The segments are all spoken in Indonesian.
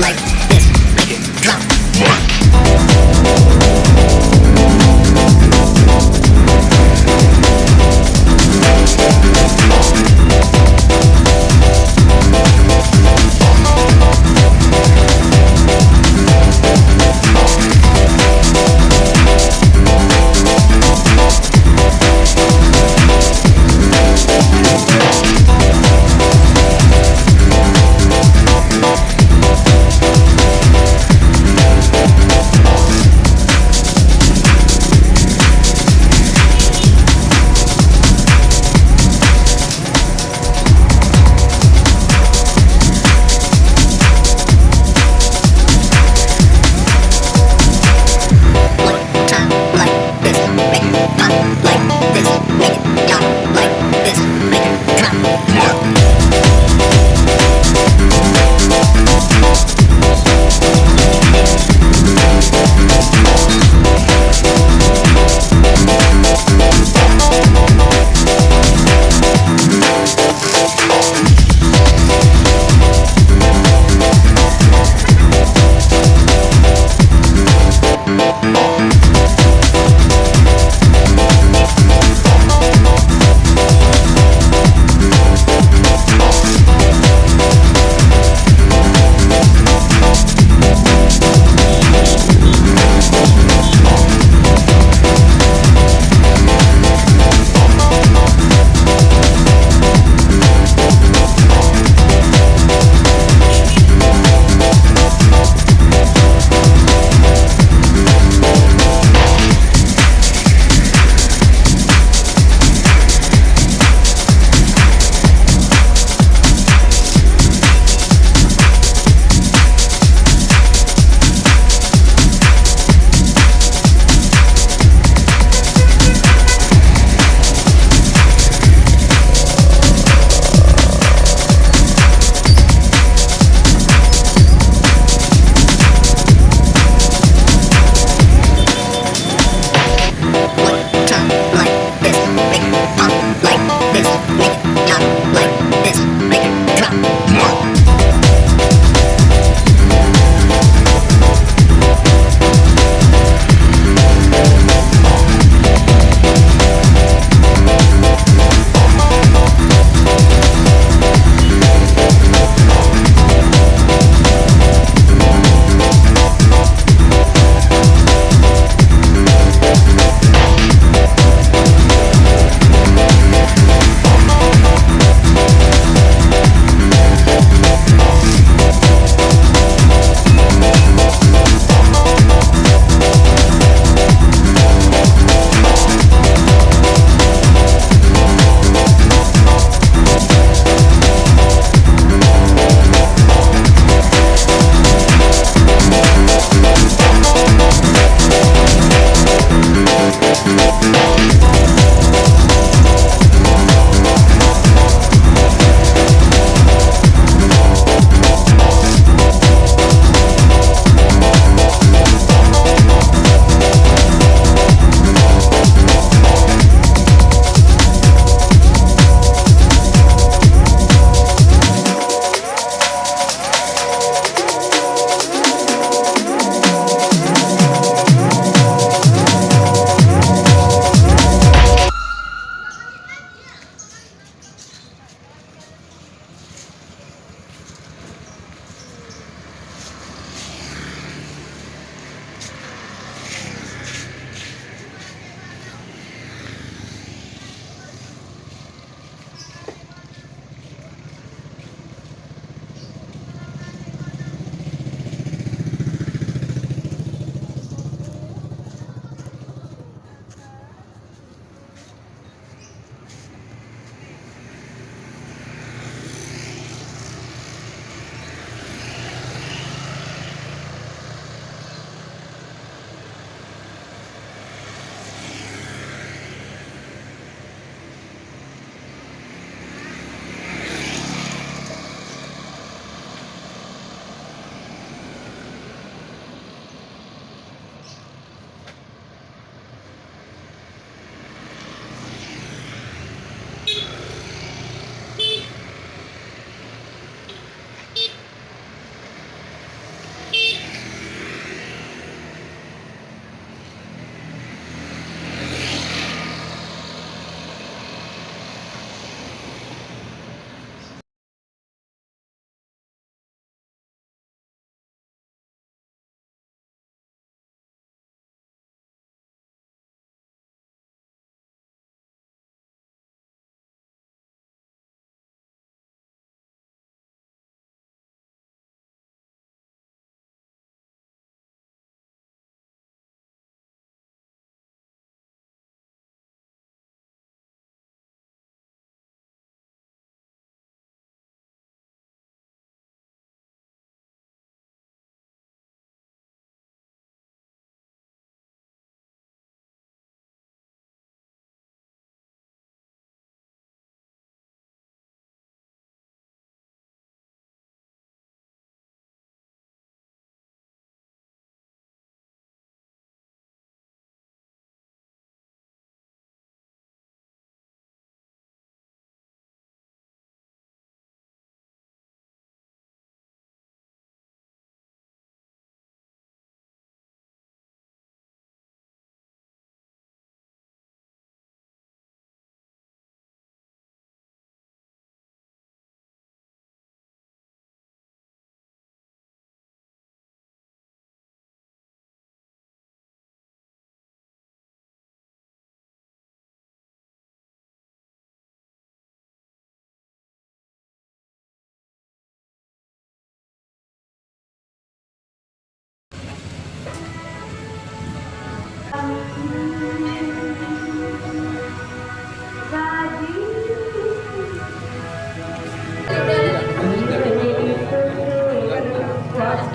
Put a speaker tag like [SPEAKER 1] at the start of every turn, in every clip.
[SPEAKER 1] like this. Make it drop.
[SPEAKER 2] Terus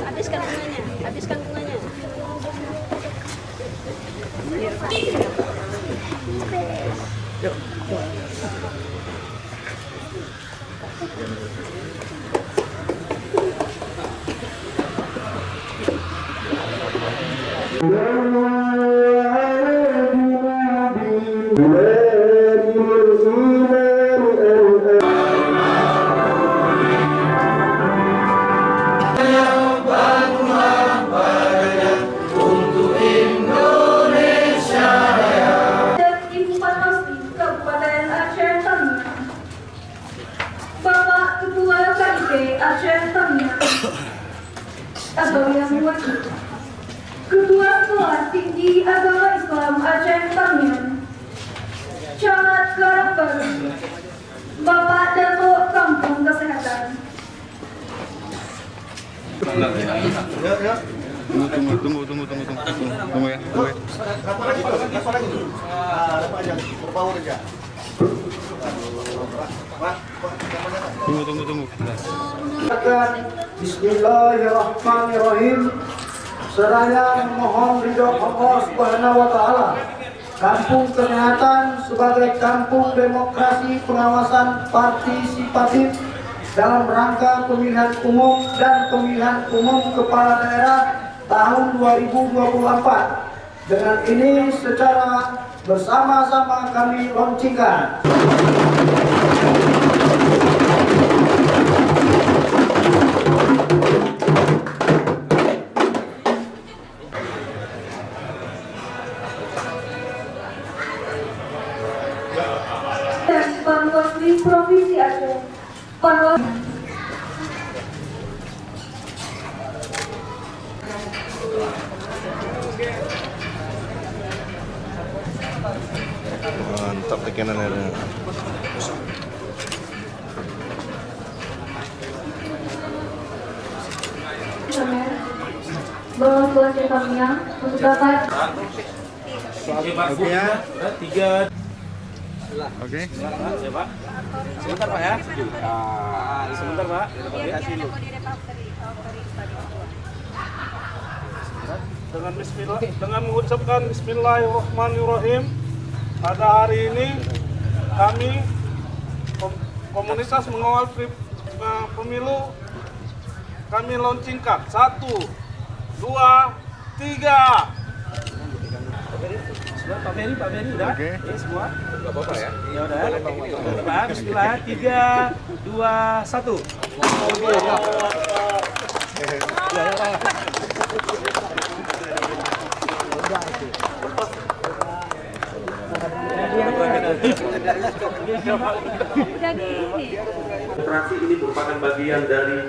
[SPEAKER 2] habiskan bunganya, habiskan bunganya.
[SPEAKER 3] Yuk.
[SPEAKER 4] Bapak Ketua KIP Aceh Tamiang atau yang mewakili Ketua Sekolah Tinggi Agama Islam Aceh Tamiang, Camat Karangbaru, Bapak Dato Kampung Kesehatan.
[SPEAKER 3] Tunggu ya. Tunggu.
[SPEAKER 5] Bismillahirrahmanirrahim. Seraya memohon ridho Allah Subhanahu wa taala. Kampung Kesehatan sebagai kampung demokrasi pengawasan partisipatif dalam rangka pemilihan umum dan pemilihan umum kepala daerah tahun 2024. Dengan ini secara bersama-sama kami launchingkan.
[SPEAKER 4] Dan Panwasli Provinsi Aceh, Panwasli
[SPEAKER 3] Mantap tekanan airnya.
[SPEAKER 4] Bawaslu Aceh Tamiang untuk dapat
[SPEAKER 3] Oke ya. 3. Oke.
[SPEAKER 6] Sebentar Pak ya. Sebentar Pak. Dengan mengucapkan Bismillahirrahmanirrahim. Pada hari ini kami komunitas mengawal pemilu kami launchingkan 1, 2, 3. Pak Ferry udah?
[SPEAKER 3] Oke.
[SPEAKER 6] Ini semua? Enggak apa-apa ya? Ya udah. Pak, bismillah. 3, 2, 1. Oke.
[SPEAKER 7] Operasi ini merupakan bagian dari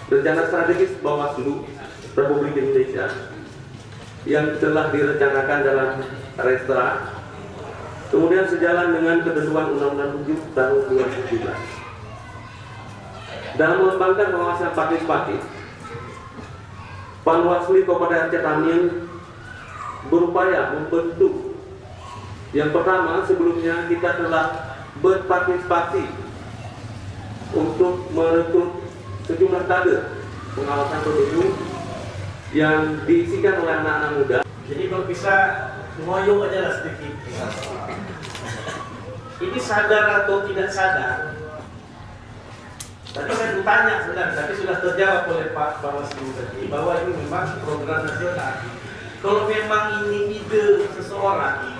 [SPEAKER 7] rencana strategis Bawaslu Republik Indonesia yang telah direncanakan dalam Restra, kemudian sejalan dengan ketentuan Undang-Undang 7 tahun 2017. Dalam mengembangkan pengawasan partisipatif, Panwasli Kabupaten Aceh Tamiang berupaya membentuk. Yang pertama, sebelumnya kita telah berpartisipasi untuk merekrut sejumlah kader pengawasan pemilu yang diisikan oleh anak-anak muda.
[SPEAKER 6] Jadi kalau bisa ngoyo aja lah sedikit. Ini sadar atau tidak sadar? Tadi saya bertanya sebenarnya, tapi sudah terjawab oleh Pak Bawaslu tadi bahwa ini memang program nasional. Kalau memang ini ide seseorang,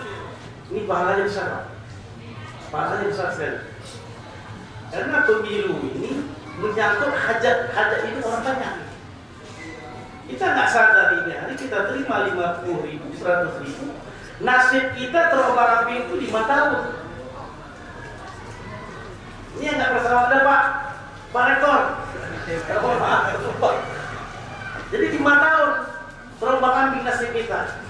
[SPEAKER 6] ini pahalanya besar, Pak. Pahalanya besar sekali. Karena pemilu ini menyangkut hajat hidup orang banyak. Kita nggak sadar ini hari kita terima 50.000, 100.000. Nasib kita terobak-abrik itu 5 tahun. Ini yang nggak bersama ada Pak Rektor. Jadi 5 terombang ambing nasib kita.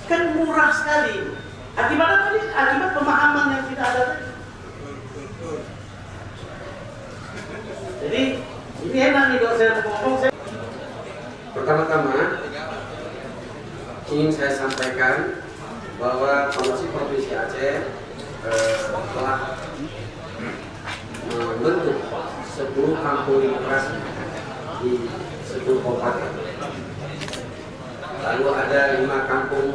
[SPEAKER 6] Kan murah sekali. Akibat apa nih? Akibat pemahaman yang tidak ada tadi. Jadi ini enak nih kalau saya ngomong.
[SPEAKER 8] Pertama-tama ingin saya sampaikan bahwa Komisi Provinsi Aceh telah membentuk 10 kampung demokrasi di 10 kabupaten. Lalu ada 5 kampung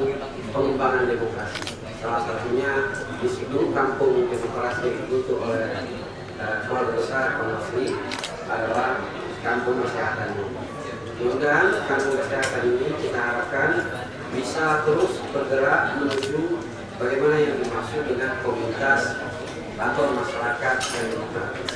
[SPEAKER 8] pengembangan demokrasi. Salah satunya di 10 kampung demokrasi yang dibentuk oleh Keluarga Besar Komisi adalah kampung kesehatan. Mudah-mudahan kampung kesehatan ini kita harapkan bisa terus bergerak menuju bagaimana yang dimaksud dengan komunitas atau masyarakat yang demokratis.